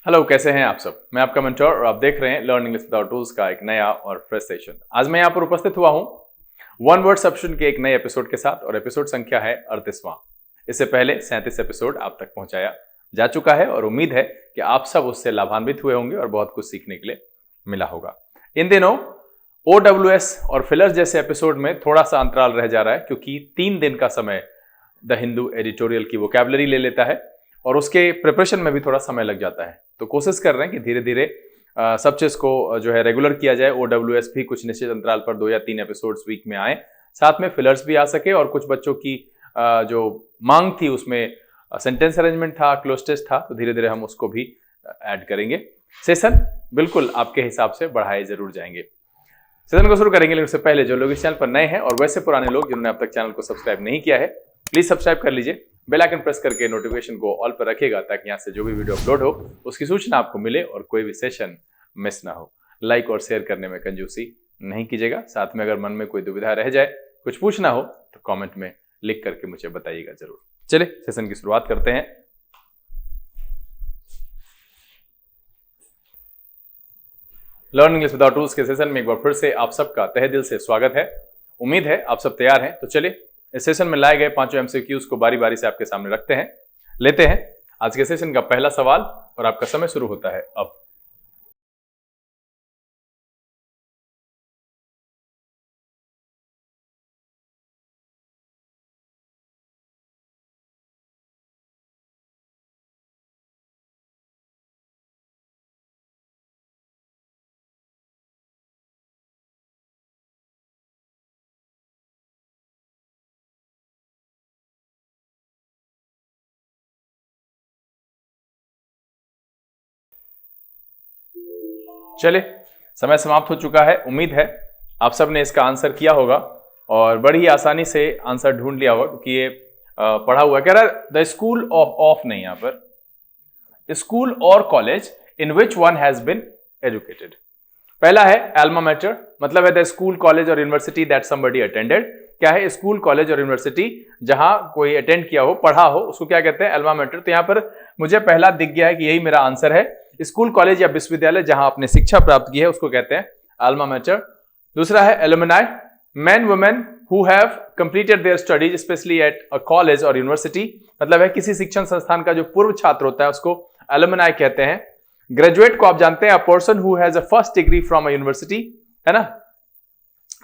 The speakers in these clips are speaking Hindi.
हेलो, कैसे हैं आप सब। मैं आपका मेंटर और आप देख रहे हैं लर्न इंग्लिश विदाउट टूल्स का एक नया और फ्रेश सेशन। आज मैं यहाँ पर उपस्थित हुआ हूँ वन वर्ड सब्स्टिट्यूशन के एक नए एपिसोड के साथ और एपिसोड संख्या है 38वां। इससे पहले 37 एपिसोड आप तक पहुंचाया जा चुका है और उम्मीद है कि आप सब उससे लाभान्वित हुए होंगे और बहुत कुछ सीखने के लिए मिला होगा। इन दिनों OWS और फिलर्स जैसे एपिसोड में थोड़ा सा अंतराल रह जा रहा है क्योंकि 3 दिन का समय द हिंदू एडिटोरियल की वोकैबुलरी ले लेता है और उसके प्रिपरेशन में भी थोड़ा समय लग जाता है। तो कोशिश कर रहे हैं कि धीरे धीरे सब चीज को जो है रेगुलर किया जाए। OWS भी कुछ निश्चित अंतराल पर 2 या 3 एपिसोड्स वीक में आए, साथ में फिलर्स भी आ सके और कुछ बच्चों की जो मांग थी उसमें सेंटेंस अरेंजमेंट था, क्लोज टेस्ट था, तो धीरे धीरे हम उसको भी ऐड करेंगे। सेशन बिल्कुल आपके हिसाब से बढ़ाए जरूर जाएंगे। सेशन को शुरू करेंगे, लेकिन उससे पहले जो लोग इस चैनल पर नए हैं और वैसे पुराने लोग जिन्होंने अब तक चैनल को सब्सक्राइब नहीं किया है, प्लीज सब्सक्राइब कर लीजिए। बेल आइकन प्रेस करके नोटिफिकेशन को ऑल पर रखिएगा ताकि यहाँ से जो भी वीडियो अपलोड हो उसकी सूचना आपको मिले और कोई भी सेशन मिस ना हो। लाइक और शेयर करने में कंजूसी नहीं कीजिएगा। साथ में अगर मन में कोई दुविधा रह जाए, कुछ पूछना हो तो कमेंट में लिख करके मुझे बताइएगा जरूर। चलिए सेशन की शुरुआत करते हैं। लर्न इंग्लिश विदाउट टूल्स के सेशन में एक बार फिर से आप सबका तहे दिल से स्वागत है। उम्मीद है आप सब तैयार हैं। तो चलिए इस सेशन में लाए गए 5 MCQs को बारी बारी से आपके सामने रखते हैं, लेते हैं आज के सेशन का पहला सवाल और आपका समय शुरू होता है अब। चलिए समय समाप्त हो चुका है। उम्मीद है आप सब ने इसका आंसर किया होगा और बड़ी आसानी से आंसर ढूंढ लिया होगा क्योंकि ये पढ़ा हुआ है। कह रहा है द स्कूल ऑफ नहीं, यहां पर स्कूल और college in which one has been educated. पहला है एल्मा मैटर, मतलब है द स्कूल कॉलेज और यूनिवर्सिटी दैट समबडी अटेंडेड। क्या है? स्कूल कॉलेज और यूनिवर्सिटी जहां कोई अटेंड किया हो, पढ़ा हो, उसको क्या कहते हैं? Elma matter. तो यहां पर मुझे पहला दिख गया है कि यही मेरा आंसर है। स्कूल कॉलेज या विश्वविद्यालय जहां आपने शिक्षा प्राप्त की है उसको कहते हैं एल्मा मैटर। दूसरा है alumni, men women who have completed their studies especially at a college or university, मतलब है किसी शिक्षण संस्थान का जो पूर्व छात्र होता है उसको एलुमनाई कहते हैं। ग्रेजुएट को आप जानते हैं, a person who has a first degree from a university, है ना,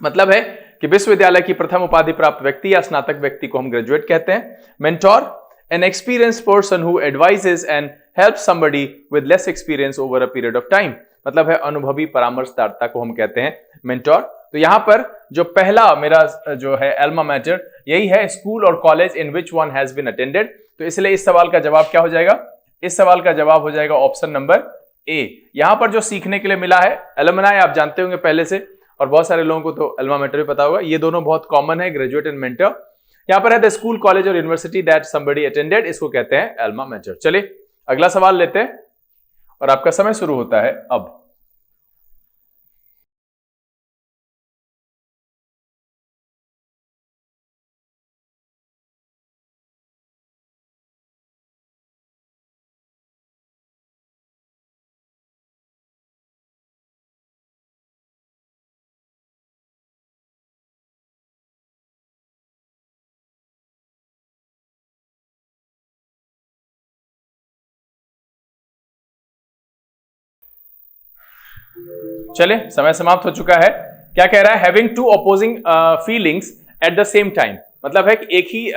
मतलब है कि विश्वविद्यालय की प्रथम उपाधि प्राप्त व्यक्ति या स्नातक व्यक्ति को हम ग्रेजुएट कहते हैं। Mentor, an experienced person who advises and helps somebody with less experience over a period of time, मतलब है अनुभवी परामर्शदाता को हम कहते हैं मेंटोर। तो यहां पर जो पहला मेरा जो है एल्मा मैटर, यही है स्कूल और college in which one has been attended. तो इसलिए इस सवाल का जवाब क्या हो जाएगा? इस सवाल का जवाब हो जाएगा ऑप्शन नंबर ए। यहां पर जो सीखने के लिए मिला है, एलुमनाई आप जानते होंगे पहले से और बहुत सारे लोगों को तो एल्मा मैटर भी पता होगा। ये दोनों बहुत कॉमन है, ग्रेजुएट एंड मेंटर। यहां पर है द स्कूल कॉलेज और यूनिवर्सिटी दैट समबडी अटेंडेड, इसको कहते हैं एल्मा मैटर। चलिए अगला सवाल लेते हैं और आपका समय शुरू होता है अब। चलिए समय समाप्त हो चुका है। क्या कह रहा है? Having two opposing feelings at the same time, मतलब है कि एक ही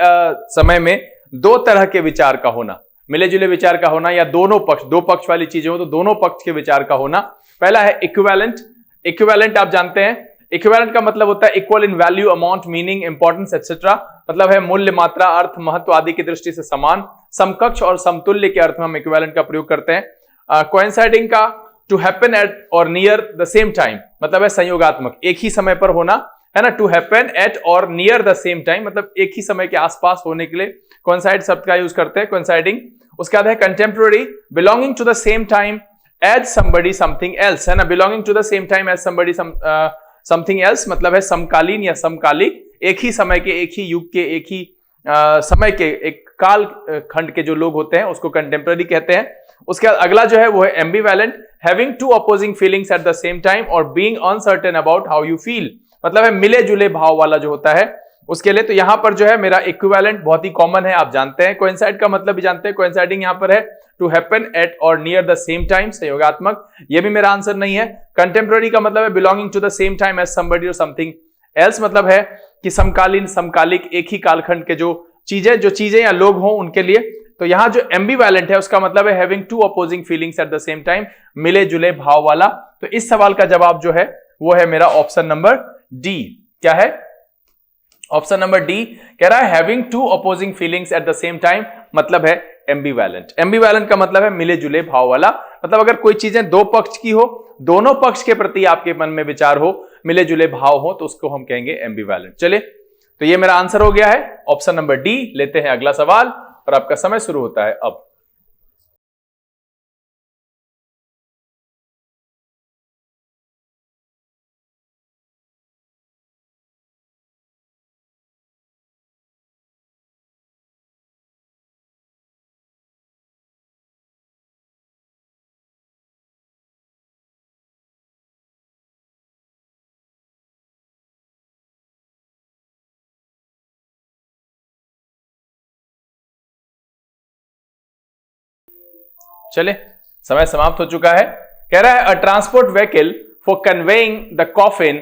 समय में दो तरह के विचार का होना, मिले जुले विचार का होना या दोनों पक्ष, दो पक्ष वाली चीजें हो तो दोनों पक्ष के विचार का होना। पहला है इक्विवेलेंट। इक्विवेलेंट आप जानते हैं, इक्विवेलेंट का मतलब होता है equal in value, amount, meaning, importance etcetera, मतलब है मूल्य, मात्रा, अर्थ, महत्व आदि की दृष्टि से समान। समकक्ष और समतुल्य के अर्थ में हम इक्विवेलेंट का प्रयोग करते हैं। कोइंसाइडिंग का टू हैपन एट और नियर द सेम टाइम, मतलब है संयोगात्मक, एक ही समय पर होना, है ना। टू हैपन एट और नियर द सेम टाइम, मतलब एक ही समय के आसपास होने के लिए कोइंसाइड शब्द का यूज करते हैं, कोइंसाइडिंग। उसके बाद है contemporary, belonging to the same time as somebody something else, है ना। Belonging to the same time as somebody something else, मतलब है समकालीन या समकालिक, एक ही समय के, एक ही युग के, एक ही समय के, एक काल खंड के जो लोग होते हैं उसको कंटेम्पररी कहते हैं। उसके बाद अगला जो है वो है ambivalent, having two opposing feelings at the same time और being uncertain about how you feel, मतलब है मिले जुले भाव वाला जो होता है उसके लिए। तो यहां पर जो है मेरा इक्विवेलेंट बहुत ही कॉमन है, आप जानते हैं। कोइंसाइड का मतलब भी जानते हैं, कोइंसाइडिंग यहां पर है टू हैपन एट और नियर द सेम टाइम, संयोगात्मक, ये भी मेरा आंसर नहीं है। कंटेम्पररी का मतलब है belonging to the same time as somebody और समथिंग एल्स, मतलब है कि समकालीन, समकालिक, एक ही कालखंड के जो चीजें या लोग हों उनके लिए। तो यहां जो एम्बिवैलेंट है उसका मतलब है having two opposing feelings at the same time, मिले जुले भाव वाला। तो इस सवाल का जवाब जो है वो है मेरा ऑप्शन नंबर डी। क्या है? ऑप्शन नंबर डी कह रहा है having two opposing feelings at the same time, मतलब है एम्बिवैलेंट। एम्बिवैलेंट का मतलब है मिले जुले भाव वाला, मतलब अगर कोई चीजें दो पक्ष की हो, दोनों पक्ष के प्रति आपके मन में विचार हो, मिले जुले भाव हो, तो उसको हम कहेंगे एम्बिवैलेंट। चलिए, तो ये मेरा आंसर हो गया है ऑप्शन नंबर डी। लेते हैं अगला सवाल और आपका समय शुरू होता है अब। चले, समय समाप्त हो चुका है। कह रहा है अ transport vehicle for conveying the coffin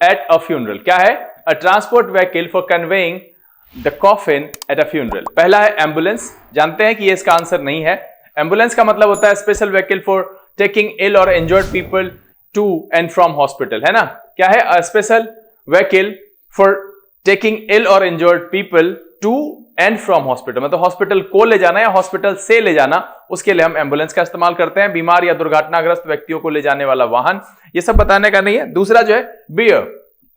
at a funeral. क्या है? अ transport vehicle for conveying the coffin at a funeral. पहला है एम्बुलेंस, जानते हैं कि ये इसका आंसर नहीं है। एम्बुलेंस का मतलब होता है special vehicle for taking ill or injured people to and from hospital, है ना। क्या है? A special vehicle for taking ill or injured people to and from hospital, मतलब हॉस्पिटल को ले जाना या हॉस्पिटल से ले जाना, उसके लिए हम एम्बुलेंस का इस्तेमाल करते हैं। बीमार या दुर्घटनाग्रस्त व्यक्तियों को ले जाने वाला वाहन, ये सब बताने का नहीं है। दूसरा जो है bier,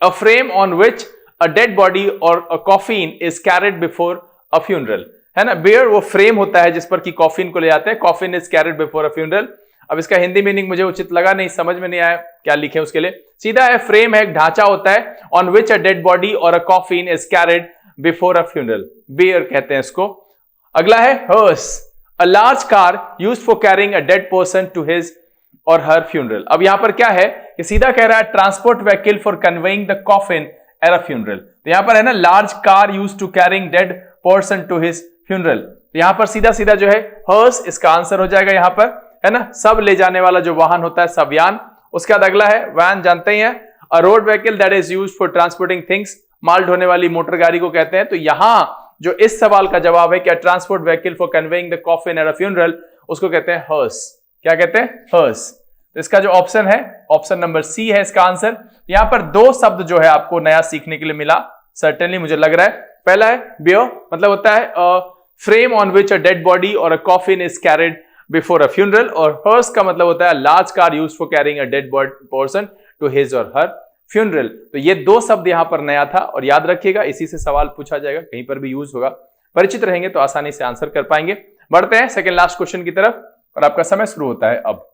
a frame on which a dead body or a coffin is carried before a funeral, है ना। बियर वो फ्रेम होता है जिस पर कि कॉफिन को ले जाते हैं, coffin is carried before a funeral. अब इसका हिंदी मीनिंग मुझे उचित लगा नहीं, समझ में नहीं आया क्या लिखे उसके लिए। सीधा है, फ्रेम है, एक ढांचा होता है, on which a dead body or a coffin is carried before a funeral, bier कहते हैं इसको। अगला है hearse, a large car used for carrying a dead person to his or her funeral. अब यहां पर क्या है कि सीधा कह रहा है transport vehicle for conveying the coffin at a funeral. तो यहां पर है ना large car used to carrying dead person to his funeral, तो यहां पर सीधा सीधा जो है हर्स इसका आंसर हो जाएगा यहां पर, है ना। सब ले जाने वाला जो वाहन होता है, सबयान। उसके बाद अगला है वैन, जानते ही हैं, a road vehicle that is used for transporting things, माल ढोने वाली मोटर गाड़ी को कहते हैं। तो यहां जो इस सवाल का जवाब है क्या transport vehicle for conveying the coffin at a funeral, उसको कहते हैं हर्स। क्या कहते हैं? हर्स। तो इसका जो ऑप्शन है ऑप्शन नंबर सी है इसका आंसर। यहां पर दो शब्द जो है आपको नया सीखने के लिए मिला, सर्टेनली मुझे लग रहा है। पहला है बियर, मतलब होता है frame on which a dead body or a coffin is carried before a funeral, और हर्स का मतलब होता है large car used for carrying a dead person to his or her funeral. तो ये दो शब्द यहां पर नया था, और याद रखिएगा इसी से सवाल पूछा जाएगा, कहीं पर भी यूज होगा। परिचित रहेंगे तो आसानी से आंसर कर पाएंगे। बढ़ते हैं सेकंड लास्ट क्वेश्चन की तरफ, और आपका समय शुरू होता है अब।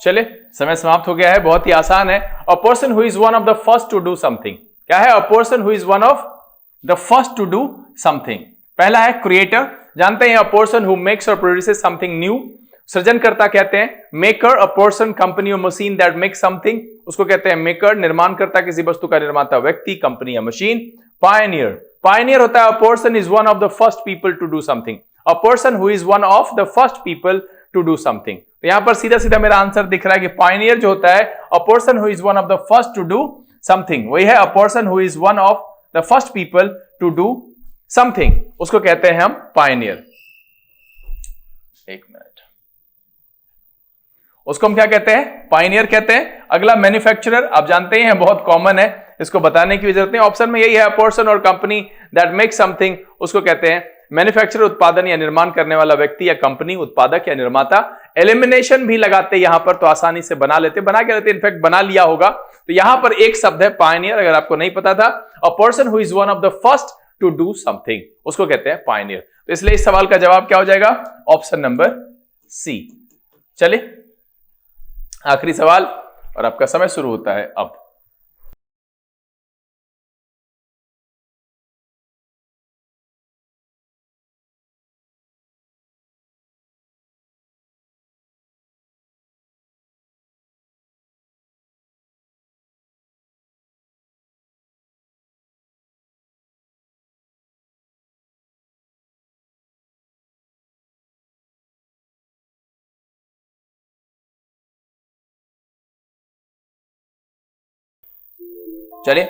चले, समय समाप्त हो गया है, बहुत ही आसान है। A person who is one of the first to do something. क्या है? A person who is one of the first to do something. पहला है क्रिएटर, जानते हैं, अ पर्सन हु मेक्स और प्रोड्यूसेस समथिंग न्यू। सृजनकर्ता कहते हैं मेकर, अ पर्सन, कंपनी और मशीन दैट मेक समथिंग, उसको कहते हैं मेकर। निर्माणकर्ता किसी वस्तु का निर्माता व्यक्ति, कंपनी या मशीन। पायनियर, पायनियर होता है a person is one of the first people to do something, a person who is one of the first people to do something. तो यहां पर सीधा सीधा मेरा आंसर दिख रहा है कि पायनियर जो होता है a person who is one of the first to do something, वही है a person who is one of the first people to do something, उसको कहते हैं हम पायनियर। एक मिनट, उसको हम क्या कहते हैं? पायनियर कहते हैं। अगला मैन्युफैक्चरर, आप जानते हैं बहुत कॉमन है, इसको बताने की भी जरूरत नहीं, ऑप्शन में यही है, पर्सन और कंपनी दैट मेक समथिंग, उसको कहते हैं मैन्युफैक्चरर, उत्पादन या निर्माण करने वाला व्यक्ति या कंपनी, उत्पादक या निर्माता। एलिमिनेशन भी लगाते यहां पर तो आसानी से बना लेते, इनफैक्ट बना लिया होगा। तो यहां पर एक शब्द है पायनियर, अगर आपको नहीं पता था, a person who is one of the first to do something, उसको कहते हैं पायनियर। तो इसलिए इस सवाल का जवाब क्या हो जाएगा, ऑप्शन नंबर सी। चलिए आखिरी सवाल, और आपका समय शुरू होता है अब। चलिए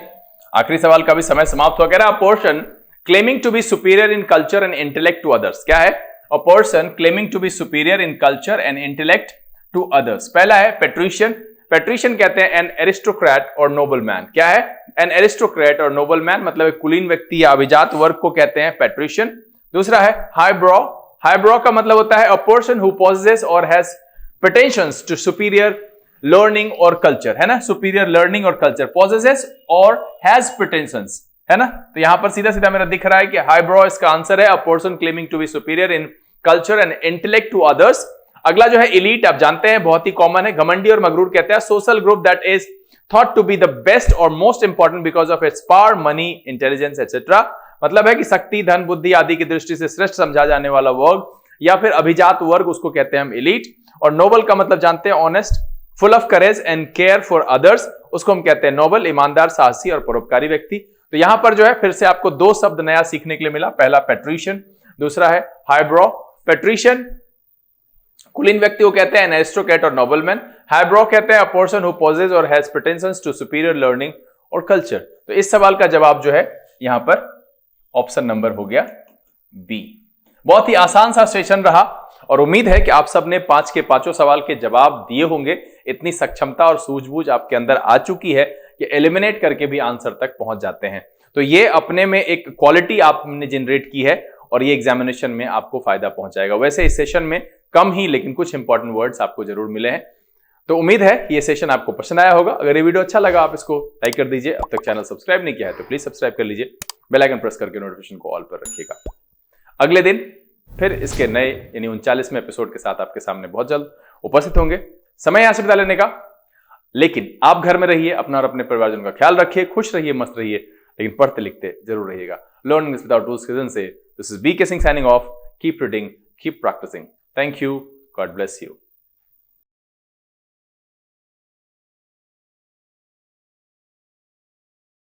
आखिरी सवाल का भी समय समाप्त हो गया। Person claiming to be superior in culture and intellect to others, क्या है, a person claiming to be superior in culture and intellect to others. पहला है पेट्रिशियन, पेट्रिशियन कहते हैं एन एरिस्टोक्रेट और नोबल मैन, क्या है, एन एरिस्टोक्रेट और नोबल मैन मतलब एक कुलीन व्यक्ति या अभिजात वर्ग को कहते हैं पेट्रिशियन। दूसरा है हाईब्रो, हाईब्रो का मतलब होता है अ पर्सन हु पोजेसेस और हैज प्रेटेंशंस टू सुपीरियर लर्निंग और कल्चर, है ना, सुपीरियर लर्निंग और कल्चर, पोजेसेस और हैज प्रेटेंशंस, है ना। तो यहां पर सीधा सीधा मेरा दिख रहा है कि हाईब्रो इसका आंसर है, a person claiming to be superior in culture and intellect to others. अगला जो है एलीट, आप जानते हैं बहुत ही कॉमन है, घमंडी और मगरूर कहते हैं social group that is thought to be the best और most important because of its power, money, intelligence etcetera, मतलब है कि शक्ति, धन, बुद्धि आदि की दृष्टि से श्रेष्ठ समझा जाने वाला वर्ग या फिर अभिजात वर्ग, उसको कहते हैं हम एलीट। और नोबल का मतलब जानते हैं honest, full of courage and care for others, उसको हम कहते हैं नोबल, ईमानदार, साहसी और परोपकारी व्यक्ति। तो यहां पर जो है फिर से आपको दो शब्द नया सीखने के लिए मिला, पहला पेट्रिशियन, दूसरा है हाईब्रो। पेट्रिशियन कुलीन व्यक्ति को कहते हैं एन एरिस्टोक्रेट और नोबलमैन, हाईब्रो कहते हैं अ पर्सन हु पोजेसेस और हैज प्रेटेंशंस टू सुपीरियर लर्निंग और कल्चर। तो इस सवाल का जवाब जो है यहां पर ऑप्शन नंबर हो गया बी। बहुत ही आसान सा सेशन रहा और उम्मीद है कि आप सबने 5 के 5 सवाल के जवाब दिए होंगे। इतनी सक्षमता और सूझबूझ आपके अंदर आ चुकी है कि एलिमिनेट करके भी आंसर तक पहुंच जाते हैं। तो ये अपने में एक क्वालिटी आपने जनरेट की है और ये एग्जामिनेशन में आपको फायदा पहुंचाएगा। वैसे इस सेशन में कम ही लेकिन कुछ इंपॉर्टेंट वर्ड्स आपको जरूर मिले हैं। तो उम्मीद है ये सेशन आपको पसंद आया होगा। अगर ये वीडियो अच्छा लगा आप इसको लाइक कर दीजिए। अब तक चैनल सब्सक्राइब नहीं किया है तो प्लीज सब्सक्राइब कर लीजिए, बेल आइकन प्रेस करके नोटिफिकेशन को ऑल पर रखिएगा। अगले दिन फिर इसके नए यानी 39वें एपिसोड के साथ आपके सामने बहुत जल्द उपस्थित होंगे। समय यहां से बिता लेने का, लेकिन आप घर में रहिए, अपना और अपने परिवारजन का ख्याल रखिए, खुश रहिए, मस्त रहिए, लेकिन पढ़ते लिखते जरूर रहिएगा। लर्निंग इज विदाउट रूल्स से this is B K Singh signing off. Keep reading, keep practising. Thank you, God bless you.